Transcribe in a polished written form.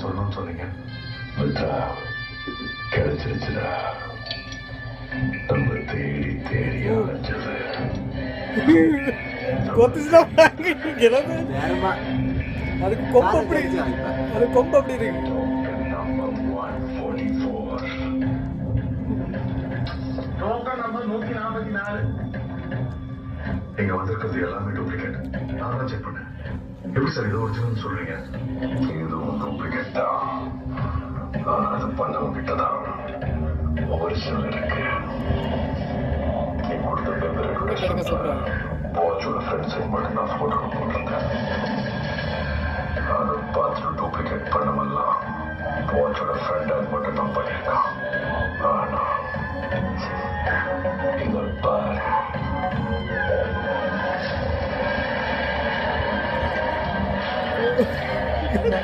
சொல்லணும்னு சொன்னீங்க கிடைச்சிருச்சுடா. நம்ம தேடி தேடி அலைஞ்சது அதுக்கு கொம்பு அப்படி அது கொம்பு அப்படி இருக்கு. இங்க வந்திருக்கிறது எல்லாமே டூப்ளிகேட். நான் தான் செக் பண்ணேன். எப்படி சார் ஏதோ ஒரிஜினல் சொல்றீங்க? இதுவும் டூப்ளிகேட் தான். நான் அது பண்ணவங்க கிட்டதான் ஒரிஜினல் இருக்கு. நீ கொடுத்த பேப்பர் வாட்சோட ஃப்ரெண்ட்ஸை மட்டும் நான் போட்டோ போட்டிருந்தேன். அதை பார்த்துட்டு டூப்ளிகேட் பண்ணவெல்லாம் வாட்சோட ஃப்ரெண்டை மட்டும் தான் பண்ணியிருக்கான். ஆனா இதை பாரு. என்ன